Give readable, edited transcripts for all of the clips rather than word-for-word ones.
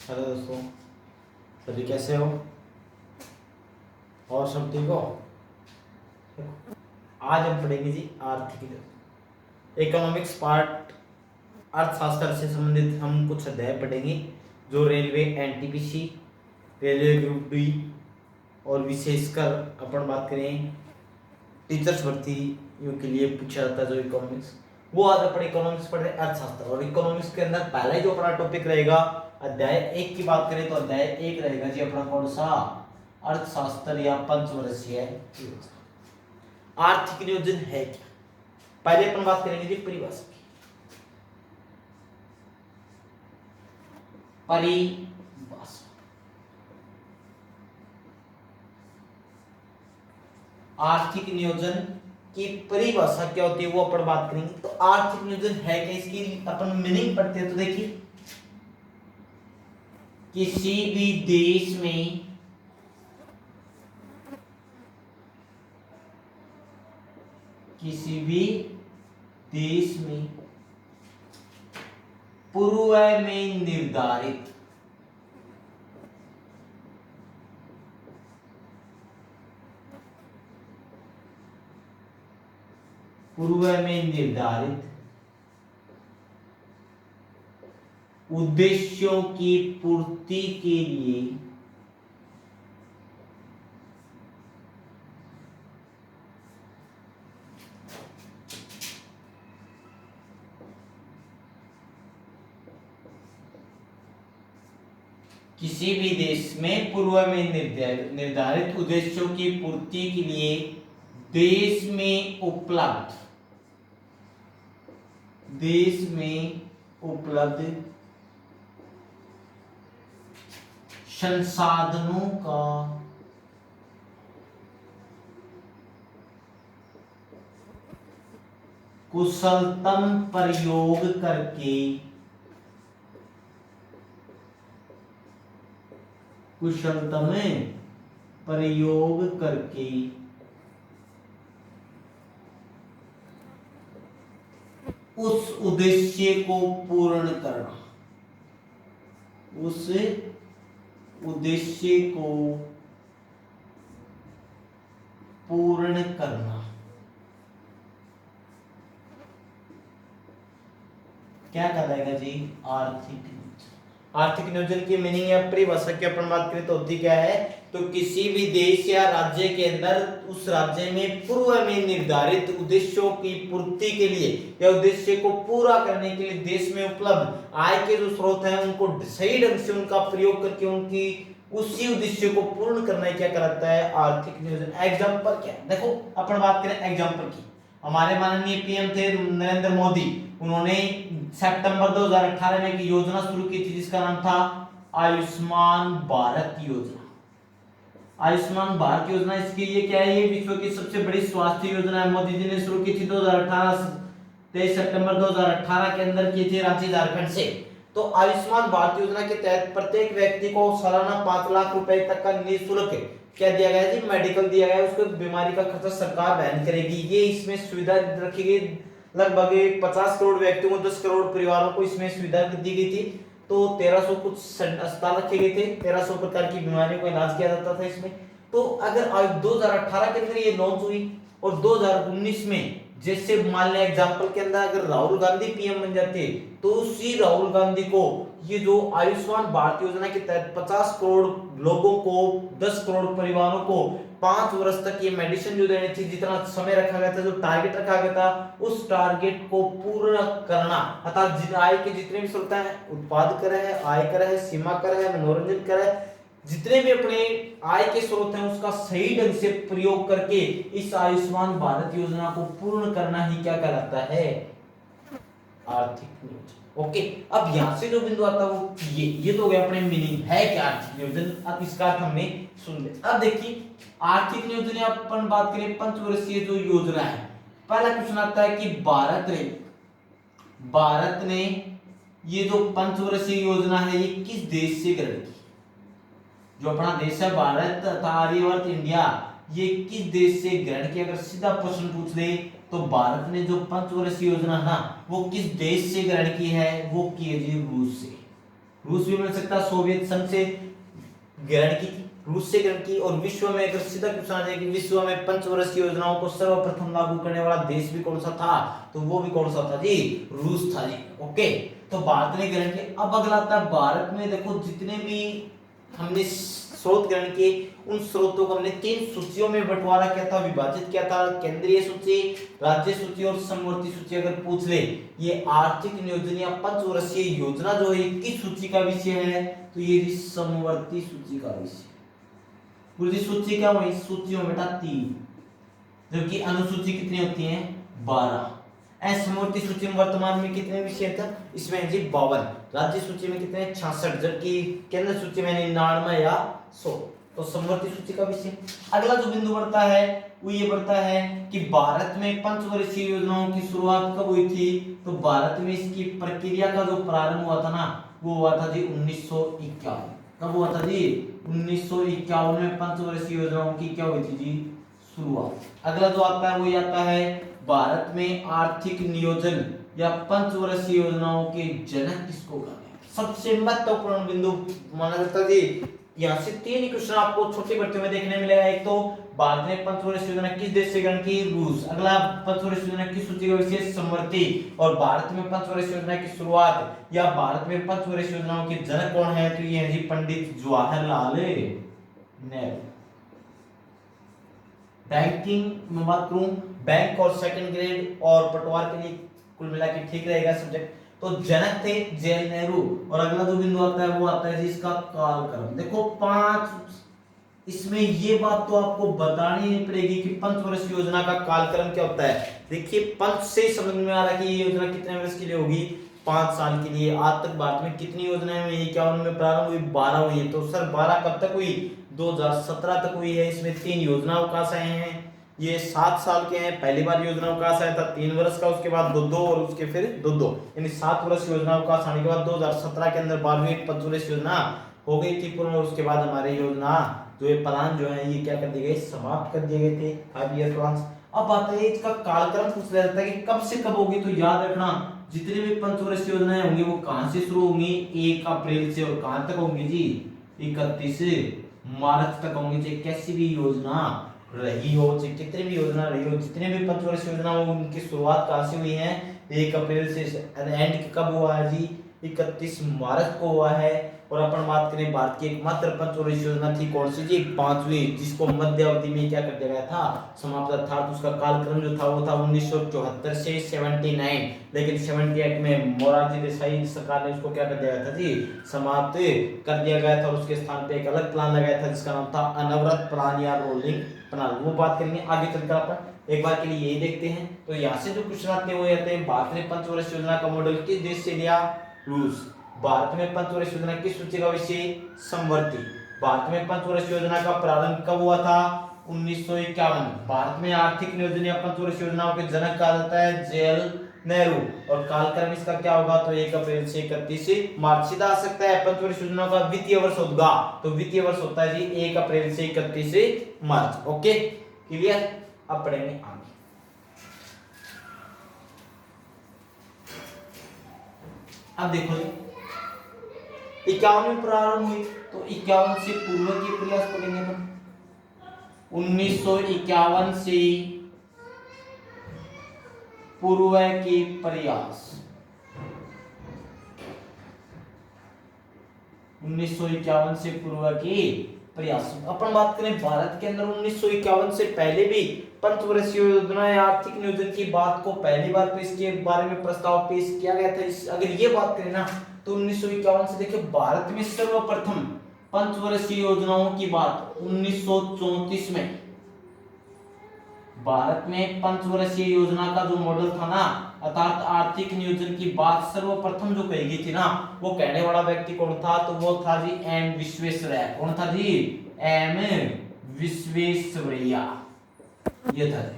Hello दोस्तों, सभी कैसे हो और सब ठीक हो। आज हम पढ़ेंगे जी आर्थिक इकोनॉमिक्स पार्ट। अर्थशास्त्र से संबंधित हम कुछ अध्याय पढ़ेंगे जो railway, NTPC, railway group D और विशेषकर अपन बात करें टीचर्स भर्तियों के लिए पूछा जाता है जो इकोनॉमिक्स, वो आज अपन इकोनॉमिक्स पढ़ रहे हैं अर्थशास्त्र। और इकोनॉमिक्स के अंदर पहला ही जो अपना टॉपिक रहेगा अध्याय 1 की बात करें तो अध्याय 1 रहेगा जी अपना कौन सा, अर्थशास्त्र या पंचवर्षीय योजना। आर्थिक नियोजन है क्या, पहले अपन बात करेंगे जी परिभाषा की। परिभाषा आर्थिक नियोजन की परिभाषा क्या होती है वो अपन बात करेंगे। तो आर्थिक नियोजन है क्या, इसकी अपन मीनिंग पढ़ते हैं तो देखिए, किसी भी देश में पूर्व में निर्धारित उद्देश्यों की पूर्ति के लिए किसी भी देश में पूर्व में निर्धारित उद्देश्यों की पूर्ति के लिए देश में उपलब्ध संसाधनों का कुशलतम प्रयोग करके उस उद्देश्य को पूर्ण करना, क्या कहलाएगा जी आर्थिक नियोजन। आर्थिक नियोजन की मीनिंग या परिभाषा की अपन बात करें तो होती क्या है, तो किसी भी देश या राज्य के अंदर उस राज्य में पूर्व में निर्धारित उद्देश्यों की पूर्ति के लिए या उद्देश्य को पूरा करने के लिए देश में उपलब्ध आय के जो स्रोत हैं उनको सही ढंग से उनका प्रयोग करके उनकी उसी उद्देश्य को पूर्ण करना क्या कहलाता है आर्थिक नियोजन। एग्जांपल क्या है, देखो अपन बात करें एग्जांपल की, हमारे माननीय पीएम थे नरेंद्र मोदी, उन्होंने सितंबर 2018 में एक योजना शुरू की थी जिसका नाम था आयुष्मान भारत योजना। आयुष्मान भारत योजना इसके लिए क्या है, ये विश्व की सबसे बड़ी स्वास्थ्य योजना है। मोदी जी ने शुरू की थी 23 सितंबर 2018 के अंदर की थी रांची झारखंड से। तो आयुष्मान भारत योजना के तहत प्रत्येक व्यक्ति को सालाना 5 लाख रुपए तक का निःशुल्क क्या दिया गया जी, मेडिकल दिया गया, उसको बीमारी का खर्चा सरकार वहन करेगी। ये इसमें सुविधा रखी गई, लगभग 50 करोड़ व्यक्तियों को 10 करोड़ परिवारों को इसमें सुविधा दी गई थी। तो 1300 कुछ अस्पताल रखे गए थे, 1300 प्रकार की बीमारियों का इलाज किया जाता था इसमें। तो अगर 2018 के अंदर ये लॉन्च हुई और 2019 में जैसे मान लें एग्जांपल के अंदर अगर राहुल गांधी पीएम बन जाते तो उसी राहुल गांधी को ये जो आयुष्मान भारत योजना के तहत 50 करोड़ लोगों को 10 करोड़ परिवारों को 5 वर्ष तक ये मेडिसिन जो देनी थी, जितना समय रखा गया था, जो टारगेट रखा गया था, उस टारगेट को पूर्ण करना, अर्थात आय के जितने भी स्रोत हैं, उत्पाद कर है, आय कर है, सीमा कर है, मनोरंजन कर है, जितने भी अपने आय के स्रोत हैं उसका सही ढंग से प्रयोग करके इस आयुष्मान भारत योजना को पूर्ण करना ही क्या कहलाता है आर्थिक नियोजन। ओके, अब यहां से जो बिंदु आता है वो ये तो हो गया अपने मीनिंग है क्या आर्थिक नियोजन। अब इसका अर्थ हमने सुन लिया। अब देखिए आर्थिक नियोजन अपन बात करें पंचवर्षीय जो योजना है, पहला क्वेश्चन आता है कि भारत ने ये जो पंचवर्षीय योजना है ये किस देश से ग्रहण की। जो अपना देश है भारत तथा आर्यवर्त इंडिया, ये किस देश से ग्रहण किया। अगर सीधा प्रश्न पूछ दे तो भारत ने जो पंचवर्षीय योजना ना वो किस देश से ग्रहण की है, वो की है जी रूस से। रूस भी मिल सकता है, सोवियत संघ से ग्रहण की थी, रूस से ग्रहण की। और विश्व में अगर सीधा क्वेश्चन आ जाए कि विश्व में पंचवर्षीय योजनाओं को सर्वप्रथम लागू करने वाला देश भी कौन सा था, तो वो भी कौन सा था जी, रूस था जी। ओके, तो भारत ने ग्रहण किया। अब अगला आता है भारत में, देखो जितने भी हमने स्रोत ग्रहण किए, उन स्रोतों को हमने 3 सूचियों में बंटवारा किया था, विभाजित किया था, केंद्रीय सूची, राज्य सूची और समवर्ती सूची। अगर पूछ ले ये आर्थिक नियोजन या पंचवर्षीय योजना जो है किस सूची का विषय है, तो ये समवर्ती सूची का विषय। पूरी सूची क्या हुई, सूची में बेटा 3, जबकि अनुसूची कितनी होती है, 12। समवर्ती सूची में वर्तमान में कितने विषय था, इसमें है जी 52। राज्य सूची में कितने, 66, जबकि केंद्र सूची में 99 या 100। तो समवर्ती सूची का विषय। अगला जो बिंदु बढ़ता है वो ये बढ़ता है कि भारत में पंचवर्षीय योजनाओं की शुरुआत कब हुई थी, तो भारत में इसकी प्रक्रिया का जो प्रारंभ हुआ था ना, वो हुआ था जी 1951। कब हुआ था जी, 1951 में पंचवर्षीय योजनाओं की क्या हुई थी जी, शुरुआत। अगला जो आता है वो ये आता है भारत में आर्थिक नियोजन या पंचवर्षीय योजनाओं के जनक किसको कहा गया। सबसे महत्वपूर्ण बिंदु माना जाता है जी। यहाँ से 3 क्वेश्चन आपको छोटी भर्तियों में देखने मिलेगा। एक तो भारत ने पंचवर्षीय योजना किस देश से ग्रहण की, रूस। अगला पंचवर्षीय योजना किस सूची का विषय, समवर्ती। और भारत में पंचवर्षीय योजना की शुरुआत या भारत में पंचवर्षीय योजनाओं के जनक कौन है, तो ये है जी पंडित जवाहरलाल नेहरू। बैंकिंग में बात करूं, बैंक और सेकंड ग्रेड और पटवार के लिए कुल मिला के ठीक रहेगा सब्जेक्ट। तो जनक थे जवाहरलाल नेहरू। और अगला जो बिंदु आता है वो आता है जी इसका कालक्रम। देखो 5, इसमें ये बात तो आपको बतानी नहीं पड़ेगी कि पंचवर्षीय योजना का कालक्रम क्या होता है। देखिए पंच से समझ में आ रहा है कि ये योजना कितने वर्ष के लिए होगी, 5 साल के लिए। आज तक भारत में कितनी योजनाएं हुई, 51 में प्रारंभ हुई, 12 हुई है। तो सर 12 कब तक हुई, 2017 तक हुई है। इसमें 3 योजना अवकाश आए हैं, ये 7 साल के हैं। पहली बार योजना अवकाश आया था 3 वर्ष का, उसके बाद 2-2 और उसके फिर 2-2, यानी 7 वर्ष योजना अवकाश आने के बाद 2017 के अंदर 12वीं पंचवर्षीय योजना हो गई थी पूर्ण। और उसके बाद हमारे योजना जो ये प्लान जो है ये क्या कर दिए गए, समाप्त कर दिए गए थे, 5 ईयर प्लान। अब बात है इसका कालक्रम पूछ लिया जाता है कि कब से कब होगी। तो याद रखना जितनी भी पंचवर्षीय योजनाएं होंगी वो कहां से शुरू होंगी, 1 अप्रैल से, और कहां तक होंगी जी, 31 मार्च तक होंगी। चाहे कैसी भी योजना रही हो, चाहे कितनी भी योजना रही हो, जितने भी पंचवर्षीय योजना हो उनकी शुरुआत कहां से हुई है, 1 अप्रैल से। एंड कब हुआ है जी, 31 मार्च को हुआ है। और अपन बात करें भारत की एकमात्र पंचवर्षीय योजना थी कौन सी जी, 5वीं, जिसको मध्य अवधि में क्या कर दिया गया था, समाप्त था। तो उसका कालक्रम जो था वो था 1974 से 79। लेकिन 78 में मोरारजी देसाई सरकार ने उसको क्या कर दिया था जी, समाप्त कर दिया गया था। और उसके स्थान पे एक अलग प्लान लगाया था जिसका नाम था अनवरत प्लान या रोलिंग प्लान। वो बात करेंगे आगे चलकर। अपन एक बार के लिए यही देखते हैं। तो यहाँ से जो क्वेश्चन आते हैं वो आते हैं, भारत ने पंचवर्षीय योजना का मॉडल किस देश से लिया, रूस। भारत में पंचवर्षीय योजना किस सूची का विषय, समवर्ती। भारत में पंचवर्षीय योजना का प्रारंभ कब हुआ था, 1951। भारत में आर्थिक नियोजन या पंचवर्षीय योजनाओं के जनक कहा जाता है जवाहरलाल नेहरू। और कालक्रम इसका क्या होगा, तो 1 अप्रैल से 31 मार्च। सीधा आ सकता है पंचवर्षीय योजना का वित्तीय वर्ष होगा, तो वित्तीय वर्ष होता है जी 1 अप्रैल से 31 मार्च। Okay clear. अब पढ़ेंगे आगे। अब देखो जी 51 में प्रारंभ हुई, तो 51 से पूर्व के प्रयास पढ़ेंगे हम। 1951 से पूर्व के प्रयास, 1951 से पूर्व के प्रयास। अपन बात करें भारत के अंदर 1951 से पहले भी पंचवर्षीय योजना या आर्थिक नियोजन की बात को पहली बार पेश के बारे में प्रस्ताव पेश किया गया था। अगर ये बात करें ना तो 1951 से देखिए भारत में सर्वप्रथम पंचवर्षीय योजनाओं की बात 1934 में, भारत में पंचवर्षीय योजना का जो मॉडल था ना, अर्थात आर्थिक नियोजन की बात सर्वप्रथम जो कही गई थी ना, वो कहने वाला व्यक्ति कौन था, तो वो था जी एम विश्वेश्वरैया। कौन था जी, एम विश्वेश्वरैया, ये था जी,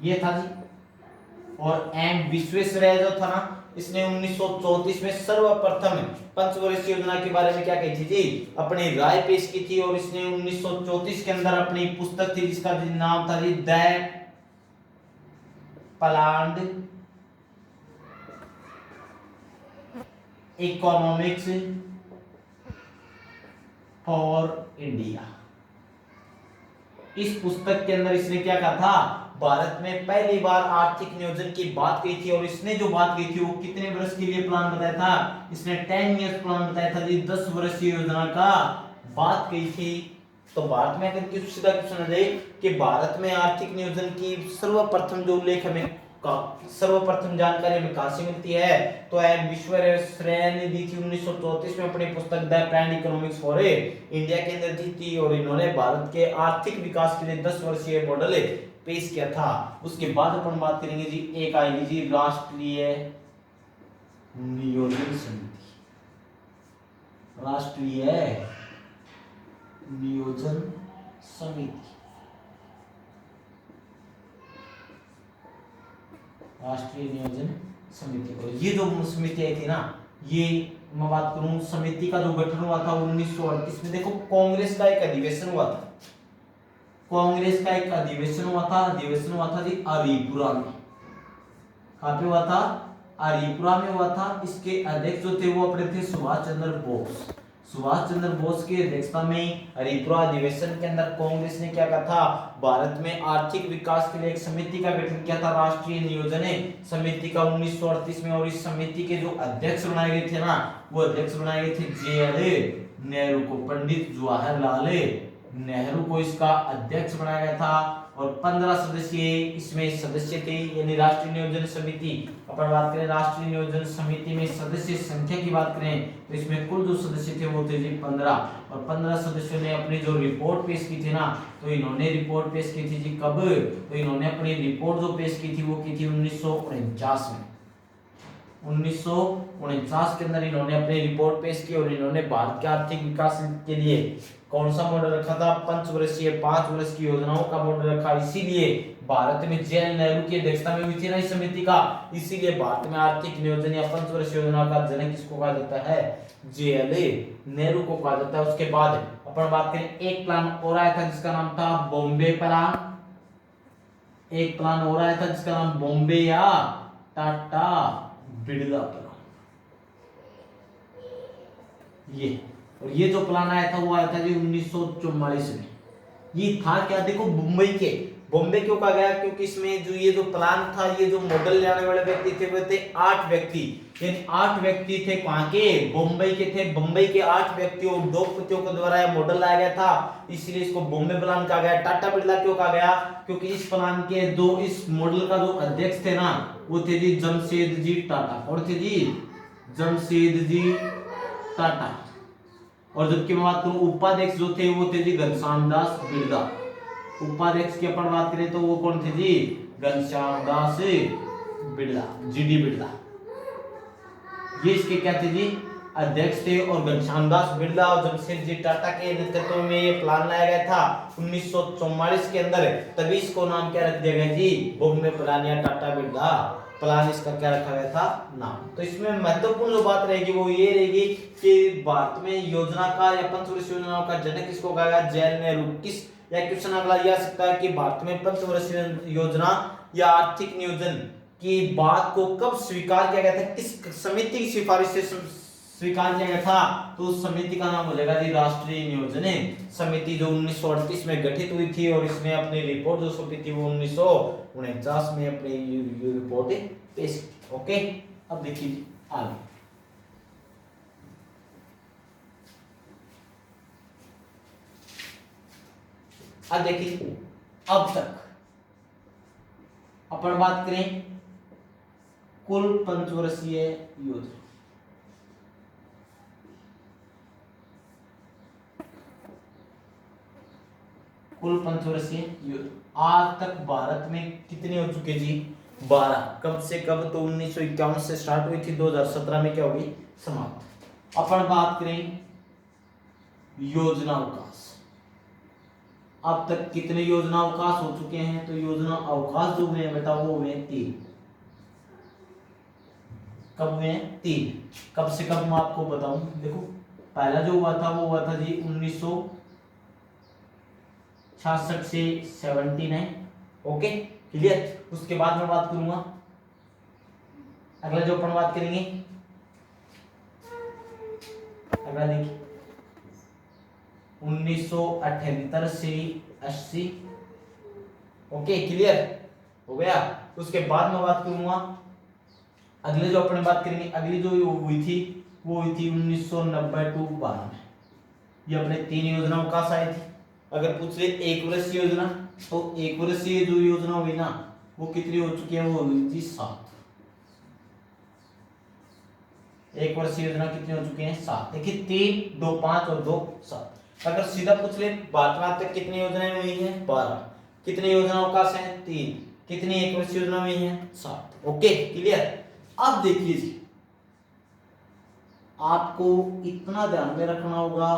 ये था जी। और एम विश्वेश्वरैया जो था ना, इसने 1934 में सर्वप्रथम पंचवर्षीय योजना के बारे में क्या कही थी जी, अपनी राय पेश की थी। और इसने 1934 के अंदर अपनी पुस्तक थी जिसका नाम था जी the planned economics for India. इस पुस्तक के अंदर इसने क्या कहा था, भारत में पहली बार आर्थिक नियोजन की बात कही थी, और इसने जो बात कही थी वो कितने वर्ष के लिए प्लान बताया था, इसने 10 इयर्स प्लान बताया था जी, 10 वर्षीय योजना का बात कही थी। तो भारत में अगर किसी सीधा क्वेश्चन आ जाए कि भारत में आर्थिक नियोजन की सर्वप्रथम जो उल्लेख हमें सर्वप्रथम जानकारी हमें कहां से मिलती है, तो है विश्व श्रेय ने दी थी 1934 में अपनी पुस्तक the plan economics for India के अंदर दी थी, और इन्होंने भारत के आर्थिक विकास के लिए 10 वर्षीय मॉडल पेश किया था। उसके बाद अपन बात करेंगे जी, एक आएगी जी राष्ट्रीय नियोजन समिति। राष्ट्रीय नियोजन समिति, राष्ट्रीय नियोजन समिति। और ये जो समिति आई थी ना, ये मैं बात करूं समिति का जो गठन हुआ था 1938 में, देखो कांग्रेस का एक अधिवेशन हुआ था, कांग्रेस का एक अधिवेशन हुआ था, अधिवेशन हुआ था जी अलीपुरा में। कहां पे हुआ था, अलीपुरा में हुआ था। इसके अध्यक्ष जो थे वो अपने थे सुभाष चंद्र बोस। सुभाष चंद्र बोस की अध्यक्षता में अलीपुरा अधिवेशन के अंदर कांग्रेस ने क्या कहा था, भारत में आर्थिक विकास के लिए एक समिति का गठन किया था, राष्ट्रीय नियोजन समिति का 1938 में। और इस समिति के जो अध्यक्ष बनाए गए थे ना, वो अध्यक्ष बनाए गए थे जे.एल. नेहरू को, पंडित जवाहरलाल नेहरू को इसका अध्यक्ष बनाया गया था। और 15 सदस्य इसमें सदस्य थे, यानी राष्ट्रीय नियोजन समिति। अपन बात करें राष्ट्रीय नियोजन समिति में सदस्य संख्या की बात करें तो इसमें कुल जो सदस्य थे वो थे जी 15। और 15 सदस्यों ने अपनी जो रिपोर्ट पेश की थी ना, तो इन्होंने रिपोर्ट पेश की थी जी कब, तो इन्होंने अपनी रिपोर्ट जो पेश की थी वो की थी 1949 में। 1949 के अंदर इन्होंने अपनी रिपोर्ट पेश की, और इन्होंने भारत के आर्थिक विकास के लिए कौन सा मॉडल रखा था, 5 वर्षीय 5 वर्ष की योजनाओं का मॉडल रखा। इसीलिए भारत में जे.एल. नेहरू की अध्यक्षता में हुई थी ना इस समिति का, इसीलिए भारत में आर्थिक नियोजन या 5 वर्षीय योजना का जनक किसको कहा जाता है, जे.एल. नेहरू को कहा जाता है। उसके बाद अपन बात करें एक प्लान और आया था जिसका नाम था बॉम्बे प्लान। एक प्लान और आया था जिसका नाम बॉम्बे या टाटा बिरला प्लान। ये और ये जो प्लान आया था वो आया था जी 1944 में। ये था क्या, देखो मुंबई के, बॉम्बे क्यों कहा गया, क्योंकि इसमें जो ये जो प्लान था, ये जो मॉडल लाने वाले व्यक्ति थे वो थे 8 व्यक्ति, यानी 8 व्यक्ति थे कहां के, बॉम्बे के थे। बॉम्बे के 8 व्यक्तियों उद्योगपतियों के द्वारा यह मॉडल लाया गया था, इसलिए इसको बॉम्बे प्लान कहा गया। टाटा बिरला क्यों कहा गया, क्योंकि इस प्लान के दो, इस मॉडल का जो अध्यक्ष थे ना वो थे जी जमशेदजी टाटा। और थे जी जमशेदजी टाटा। और जबकि मैं बात करूं उपाध्यक्ष जो थे वो थे जी घनश्याम दास बिरला। उपाध्यक्ष की अपन बात करें तो वो कौन थे जी, घनश्याम दास बिरला, जीडी बिरला। ये इसके क्या थे जी, अध्यक्ष थे। और घनश्याम दास बिरला और जमशेदजी टाटा के नेतृत्व में ये प्लान लाया गया था 1944 के अंदर। तभी इसको नाम क्या रख दिया गया जी, बॉम्बे प्लान या टाटा बिरला प्लान, इसका क्या रखा गया था नाम। तो इसमें महत्वपूर्ण जो बात रहेगी वो ये रहेगी कि भारत में योजना का या पंचवर्षीय योजनाओं का जनक किसको कहा गया, जे.एल. नेहरू। किस या क्वेश्चन अगला यह आ सकता है कि भारत में पंचवर्षीय योजना या आर्थिक नियोजन की बात को कब स्वीकार किया गया था, किस समिति की सिफारिश से स्वीकार किया गया था, तो उस समिति का नाम हो जाएगा जी राष्ट्रीय नियोजन समिति, जो 1938 में गठित हुई थी। और इसने अपनी रिपोर्ट जो सौंपी थी वो 1949 में अपनी रिपोर्ट पेश की। ओके, अब देखिए आगे। अब देखिए अब तक अपन बात करें कुल पंचवर्षीय योजना। कुल पंचवर्षीय योजना आज तक भारत में कितनी हो चुके जी, 12। कब से कब, तो 1951 से स्टार्ट हुई थी, 2017 में क्या होगी, समाप्त। अपन बात करें योजना अवकाश, अब तक कितने योजना अवकाश हो चुके हैं, तो योजना अवकाश जो हुए बेटा वो हुए 3। कब हुए 3, कब से कब मैं आपको बताऊं। देखो पहला जो हुआ था वो हुआ था जी 1966 से 79। Okay clear. उसके बाद मैं बात करूंगा, अगला जो अपन बात करेंगे अगला देखिए 1978 से 80। ओके क्लियर हो गया। उसके बाद मैं बात करूंगा अगले जो अपने बात करेंगे, अगली जो हुई थी वो हुई थी 1990 टू 92। ये अपने 3 योजनाओं का आई थी। अगर पूछ ले एक वर्षीय योजना, तो एक वर्षीय जो योजना हुई ना वो कितनी हो चुकी है, वो हुई थी 7। एक वर्षीय योजना कितनी हो चुकी है, 7। देखिए 3, 2, 5 और 2, 7। अगर सीधा पूछ ले वर्तमान तक कितनी योजनाएं हुई हैं, 12। कितनी योजनाओं का है, 3। कितनी एक वर्षीय योजना हुई है, 7। Okay clear. अब देखिए जी आपको इतना ध्यान में रखना होगा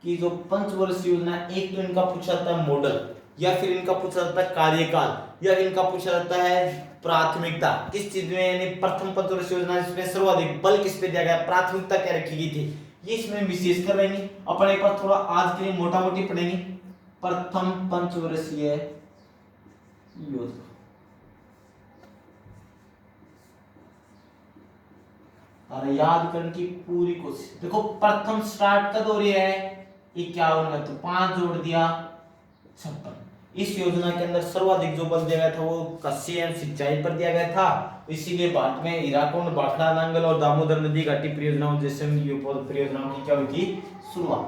कि जो पंचवर्षीय योजना है, एक तो इनका पूछा जाता है मॉडल, या फिर इनका पूछा जाता है कार्यकाल, या इनका पूछा जाता है प्राथमिकता किस चीज में, यानी प्रथम पंचवर्षीय योजना इसमें सर्वाधिक बल किस पे दिया गया, प्राथमिकता क्या रखी गई थी, ये इसमें विशेष कर रहेंगे। अपन एक बार थोड़ा आज के लिए मोटा मोटी पढ़ेंगे। प्रथम पंचवर्षीय योजना, अरे याद करने की पूरी कोशिश। देखो प्रथम स्टार्ट कब हो रही है, 51 में, तो 5 जोड़ दिया 56। इस योजना के अंदर सर्वाधिक जो बल दिया गया था वो कृषि एवं सिंचाई पर दिया गया था। इसीलिए भारत में हीराकुंड, भाखड़ा नांगल और दामोदर नदी घाटी परियोजनाओं जैसे परियोजनाओं की क्या हुई थी, शुरुआत।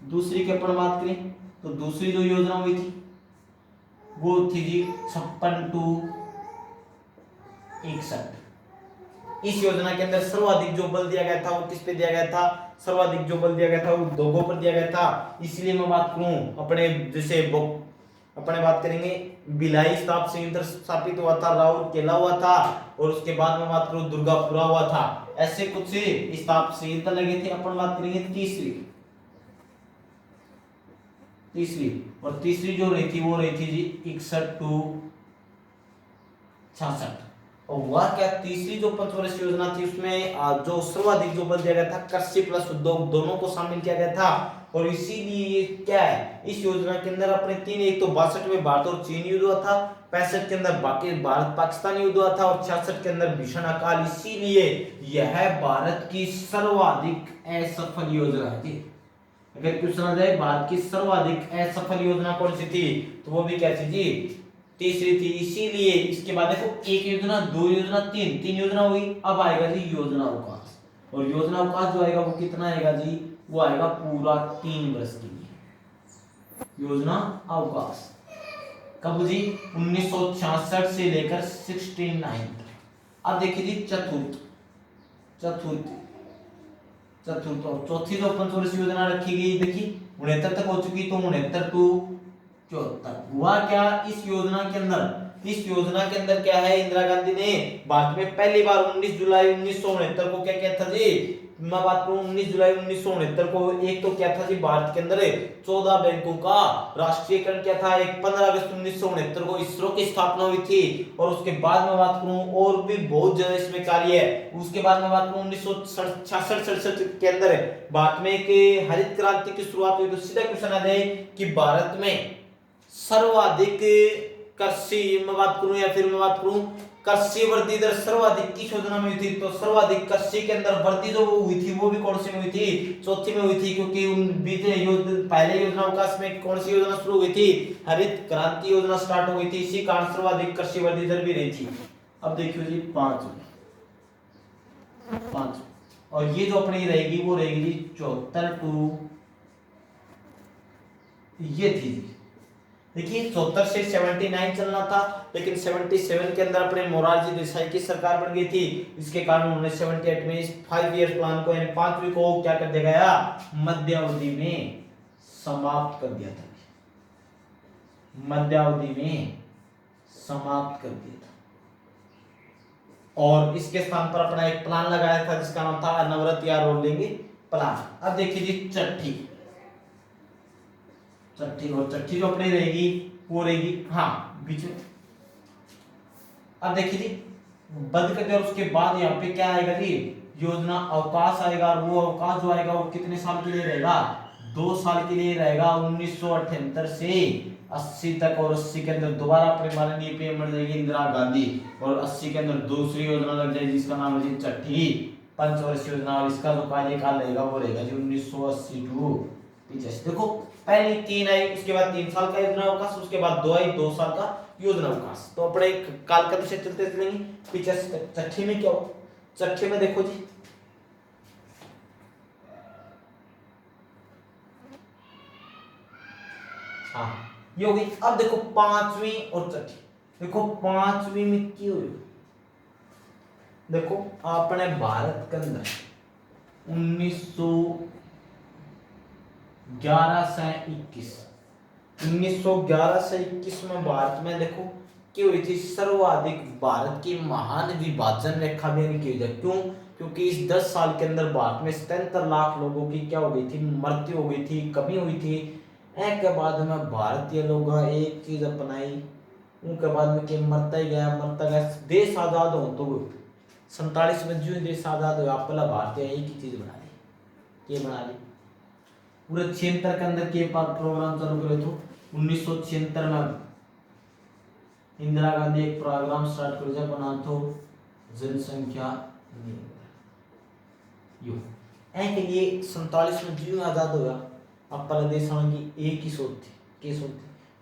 दूसरी की अपन बात करें तो दूसरी जो योजना हुई थी वो थी जी 56 टू 61। इस योजना के अंदर सर्वाधिक जो बल दिया गया था वो किस पे दिया गया था, सर्वाधिक जो बल दिया गया था वो उद्योगों पर दिया गया था। इसलिए मैं बात करूं अपने जैसे अपने बात करेंगे भिलाई इस्पात संयंत्र स्थापित हुआ था, राउरकेला हुआ था, और उसके बाद में बात करूं दुर्गापुरा हुआ था। ऐसे कुछ इस्पात संयंत्र लगे थे। अपन बात करेंगे तीसरी और तीसरी जो रही थी वो रही थी जी 61 टू 66। और वह क्या, तीसरी जो पंचवर्षीय योजना थी उसमें जो सर्वाधिक जो बल दिया गया था कृषि प्लस उद्योग दोनों को शामिल किया गया था। और इसीलिए क्या है, इस योजना के अंदर अपने 3, एक तो 62 में भारत और चीन युद्ध हुआ था, 65 के अंदर बाकी भारत पाकिस्तान युद्ध हुआ था, और 66 के अंदर भीषण अकाल। इसीलिए यह भारत की सर्वाधिक असफल योजना थी। अगर क्वेश्चन आ जाए भारत की सर्वाधिक असफल योजना कौन सी थी, तो वो भी क्या थी जी, तीसरी थी। इसीलिए इसके बाद देखो एक योजना, 2 योजना, 3 योजना हुई। अब आएगा जी योजना अवकाश, और योजना अवकाश जो आएगा वो कितना आएगा जी, वो आएगा पूरा 3 वर्ष के लिए योजना अवकाश। कब जी, 1966 से लेकर 69 तक। अब देखिए जी चतुर्थ और चौथी जो पंचवर्षीय योजना रखी गई, देखिए 69 तक हो चुकी, तो 69 टू 74। हुआ क्या इस योजना के अंदर क्या है, इंदिरा गांधी ने भारत में पहली बार 19 जुलाई 1969 को क्या किया था जी, मैं बात करूं 19 जुलाई 1969 को, एक तो क्या था जी भारत के अंदर 14 बैंकों का राष्ट्रीयकरण किया था। एक 15 अगस्त 1969 को इसरो की स्थापना हुई थी। और उसके बाद में बात करूं और भी बहुत ज्यादा इसमें कार्य है। उसके बाद में बात करूं 1966-67 के अंदर भारत में एक हरित क्रांति की शुरुआत हुई। तो सीधा क्वेश्चन आ जाए कि भारत में सर्वाधिक कृषि में बात करूं या फिर मैं बात करूं कृषि वृद्धि दर सर्वाधिक किस योजना में हुई थी, तो सर्वाधिक कृषि के अंदर वृद्धि जो हुई थी वो भी कौन सी में हुई थी, चौथी में हुई थी। क्योंकि उन बीते पहले योजना अवकाश में कौन सी योजना शुरू हुई थी, हरित क्रांति योजना स्टार्ट हो गई थी। इसी कारण सर्वाधिक कृषि वृद्धि दर भी रही थी। अब देखियो जी 5 और ये जो अपनी रहेगी वो रहेगी 74 टू, ये थी देखिए 74 से 79 चलना था, लेकिन 77 के अंदर अपने मोरारजी देसाई की सरकार बन गई थी। इसके कारण उन्होंने 78 में इस 5 ईयर प्लान को यानी 5वीं को क्या कर दिया गया, मध्यावधि में समाप्त कर दिया था। मध्यावधि में समाप्त कर दिया था। और इसके स्थान पर अपना एक प्लान लगाया था जिसका नाम था अनवरत या रोलिंग प्लान। अब देखिए जी छठी और छठी जो अपनी रहेगी वो रहेगी बीच में। अब देखिए जी बंद कर दिया। उसके बाद यहाँ पे क्या आएगा जी, योजना अवकाश आएगा। और वो अवकाश जो आएगा वो कितने साल के लिए रहेगा, 2 साल के लिए रहेगा, 1978 से 80 तक। और 80 के अंदर दोबारा अपने माननीय पीएम बन जाएगी इंदिरा गांधी, और 80 के अंदर दूसरी योजना लग जाएगी जिसका नाम है छठी पंचवर्षीय योजना। और इसका जो कार्यकाल रहेगा वो रहेगा जी 1980 टू 85। देखो पहले 3 आई, उसके बाद 3 साल का योजना अवकाश, उसके बाद 2 आई 2 साल का योजना अवकाश। तो अपने कालक्रम से चलते चलेंगे 85 तक। छठे में क्या हो, छठे में देखो जी हाँ ये हो गई। अब देखो पांचवी और छठी, देखो पांचवी में क्यों हुई, देखो अपने भारत के अंदर 1911 से 21 में भारत में देखो क्या हुई थी, सर्वाधिक भारत की महान विभाजन रेखा भी की हुई थी। क्यों, क्योंकि इस 10 साल के अंदर भारत में 77 लाख लोगों की क्या हो गई थी, मृत्यु हो गई थी, कमी हुई थी। के बाद में भारतीय लोग एक चीज अपनाई, उनके बाद में कि मरता गया देश आजाद हो तो 47 में जो देश आजाद हुआ पहला भारतीय एक ही चीज बना ली, ये बना ली। पूरे 76 के अंदर के प्रोग्राम चालू करे तो 1976 में इंदिरा गांधी एक प्रोग्राम स्टार्ट कर दिया बना तो जनसंख्या यो के लिए 47 में जो आजाद हुआ। अब पहले देश की एक ही सोच थी, क्या सोच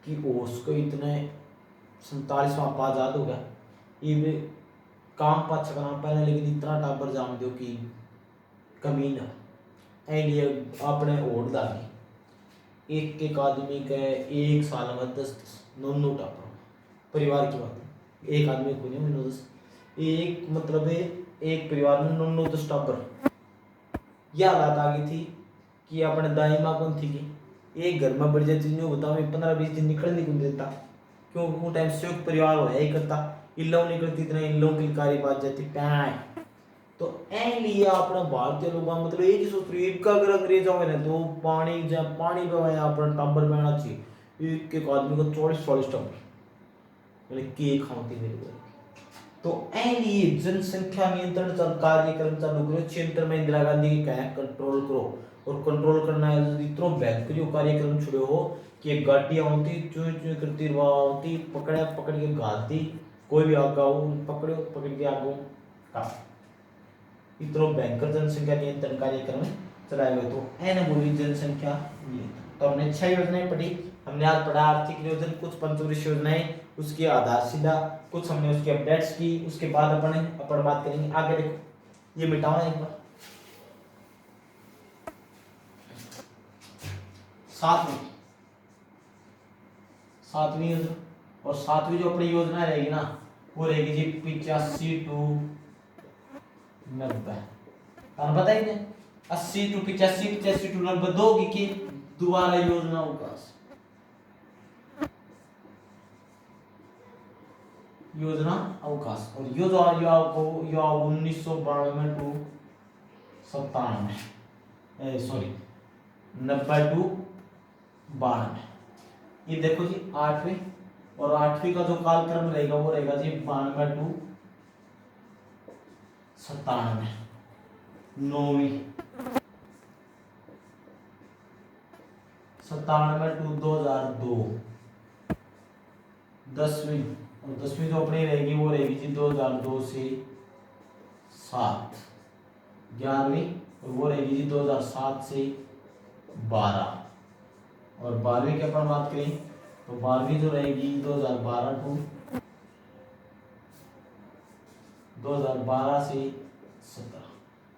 थी कि उसको इतने 47 में आजाद हो गया, ये भी काम पाछा करना पहले, लेकिन इतना टाबर जाम दो कि कमी ना लिए अपने ओढ़ डाली। एक आदमी के एक साल में 10 9 टापर परिवार की बात है, एक आदमी को नहीं 9 10, एक मतलब है एक परिवार में 9 10 टापर। यह बात आ गई थी कि अपने दाई माँ कौन थी कि एक घर में बढ़ जाती नहीं होता, मैं 15-20 दिन निकल नहीं देता, क्यों वो टाइम संयुक्त परिवार हो ही करता, इल्लों निकलती इतना इल्लों की कारी बात जाती पैं। तो ए लिए अपना भारतीय लोग मतलब एक ही सोच रही है, अगर अंग्रेज आवे तो पानी जब पानी पे अपना टब्बर बहना चाहिए, एक आदमी को 40-40 टब्बर मतलब के खाती मेरे को। तो ए लिए जनसंख्या नियंत्रण कार्यक्रम चालू करो, क्षेत्र में इंदिरा गांधी की कह कंट्रोल करो, और कंट्रोल करना है इतना भयंकर कार्यक्रम छुड़े हो कि गाड़ियां होती चुई चुई करती होती, पकड़ के घालती, कोई भी आगा पकड़ो पकड़ के आगो का इतना भयंकर जनसंख्या नियंत्रण कार्यक्रम चलाए गए। तो एन बोली जनसंख्या नियंत्रण। तो हमने 6 योजनाएं पढ़ी, हमने आज पढ़ा आर्थिक नियोजन, कुछ पंचवर्षीय योजनाएं, उसकी आधारशिला, कुछ हमने उसके अपडेट्स की, उसके बाद अपन बात करेंगे आगे। देखो ये मिटाओ एक बार, सातवीं योजना, और सातवीं जो अपनी योजना रहेगी ना वो रहेगी जी 85 टू 90। पता ही नहीं 80 टू 85, 85 टू 90 दो की दोबारा योजना अवकाश, योजना अवकाश। और यो जो आपको यो 1992 टू 97 सॉरी 90 टू 92। ये देखो जी 8वीं, और 8वीं का जो कालक्रम रहेगा वो रहेगा जी 92 टू 97। 9वीं 97 टू 2002। 10वीं, और 10वीं जो अपनी रहेगी वो रहेगी जी 2002 से 7। 11वीं और वो रहेगी जी 2007 से 12। और 12वीं की अपन बात करें तो 12वीं जो रहेगी 2012 टू 2012 से 17।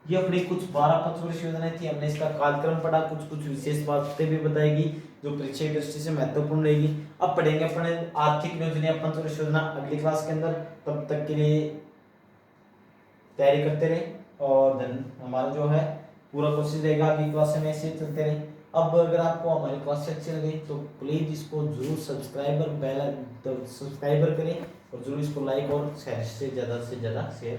ये अपनी कुछ 12 पंचवर्षीय योजनाएं थी, हमने इसका कालक्रम पढ़ा, कुछ विशेष बातें भी बताएगी जो परीक्षा की दृष्टि से महत्वपूर्ण रहेगी। अब पढ़ेंगे अपने आर्थिक नियोजन या पंचवर्षीय योजना अगली क्लास के अंदर। तब तक के लिए तैयारी करते रहे, और हमारा जो है पूरा कोशिश रहेगा अगली क्लास में ऐसे चलते रहे। अब अगर आपको हमारी क्लास अच्छी लगी तो प्लीज इसको जरूर सब्सक्राइबर करें, और जरूर इसको लाइक और शेयर से ज़्यादा शेयर